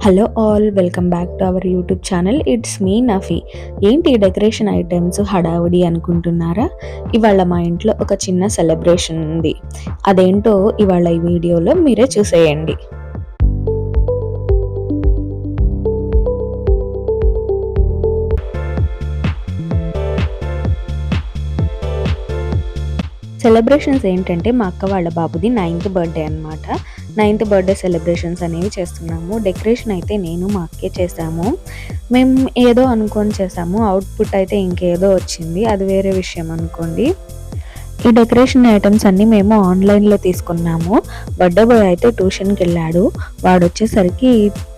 Hello all, welcome back to our YouTube channel. It's me Nafi. ఏంటి decoration items హడావుడి అనుకుంటున్నారా? ఇవాళ మా ఇంట్లో ఒక చిన్న సెలబ్రేషన్ ఉంది. అదేంటో ఇవాళ ఈ వీడియోలో మీరే చూసేయండి. సెలబ్రేషన్స్ ఏంటంటే మా అక్క వాళ్ళ బాబుది 9th బర్త్డే అనమాట. 9th బర్త్డే సెలబ్రేషన్స్ అనేవి చేస్తున్నాము. డెకరేషన్ అయితే నేను మా అక్కే చేసాము. మేము ఏదో అనుకొని చేసాము, అవుట్పుట్ అయితే ఇంకేదో వచ్చింది, అది వేరే విషయం అనుకోండి. ఈ డెకరేషన్ ఐటమ్స్ అన్నీ మేము ఆన్లైన్లో తీసుకున్నాము. బర్త్డే బాయ్ అయితే ట్యూషన్కి వెళ్ళాడు. వాడు వచ్చేసరికి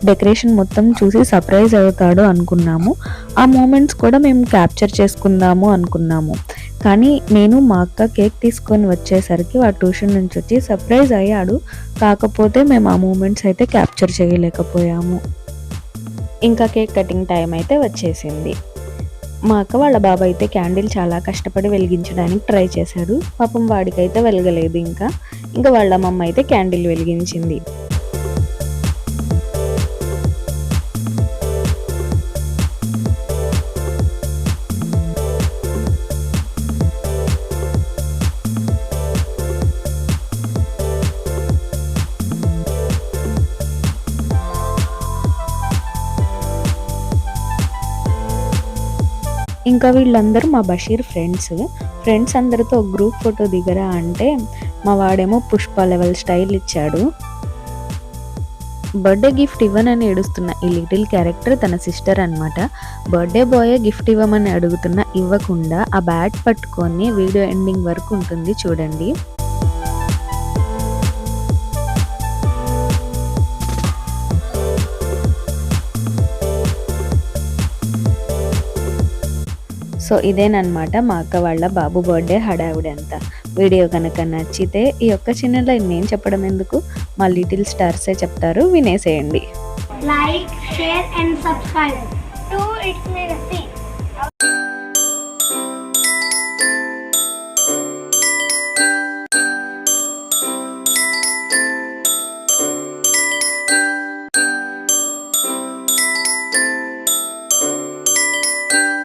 డెకరేషన్ మొత్తం చూసి సర్ప్రైజ్ అవుతాడు అనుకున్నాము. ఆ మూమెంట్స్ కూడా మేము క్యాప్చర్ చేసుకుందాము అనుకున్నాము. కానీ నేను మా అక్క కేక్ తీసుకొని వచ్చేసరికి వాడు ట్యూషన్ నుంచి వచ్చి సర్ప్రైజ్ అయ్యాడు. కాకపోతే మేము ఆ మూమెంట్స్ అయితే క్యాప్చర్ చేయలేకపోయాము. ఇంకా కేక్ కటింగ్ టైం అయితే వచ్చేసింది. మా అక్క వాళ్ళ బాబు అయితే క్యాండిల్ చాలా కష్టపడి వెలిగించడానికి ట్రై చేశాడు. పాపం వాడికైతే వెలగలేదు. ఇంకా వాళ్ళ అమ్మమ్మ అయితే క్యాండిల్ వెలిగించింది. ఇంకా వీళ్ళందరూ మా బషీర్ ఫ్రెండ్స్ అందరితో ఒక గ్రూప్ ఫోటో దిగరా అంటే మా వాడేమో పుష్ప లెవెల్ స్టైల్ ఇచ్చాడు. బర్త్డే గిఫ్ట్ ఇవ్వనని ఏడుస్తున్న ఈ లిటిల్ క్యారెక్టర్ తన సిస్టర్ అనమాట. బర్త్డే బాయ్ గిఫ్ట్ ఇవ్వమని అడుగుతున్నా ఇవ్వకుండా ఆ బ్యాట్ పట్టుకొని వీడియో ఎండింగ్ వరకు ఉంటుంది, చూడండి. సో ఇదేనమాట మా అక్క వాళ్ళ బాబు బర్త్డే హడావుడి అంతా. వీడియో కనుక నచ్చితే ఈ ఒక్క చిన్న లైన్ నేను చెప్పడం ఎందుకు, మా లిటిల్ స్టార్సే చెప్తారు, వినేసేయండి. Like, share and subscribe to It's Me Nafee.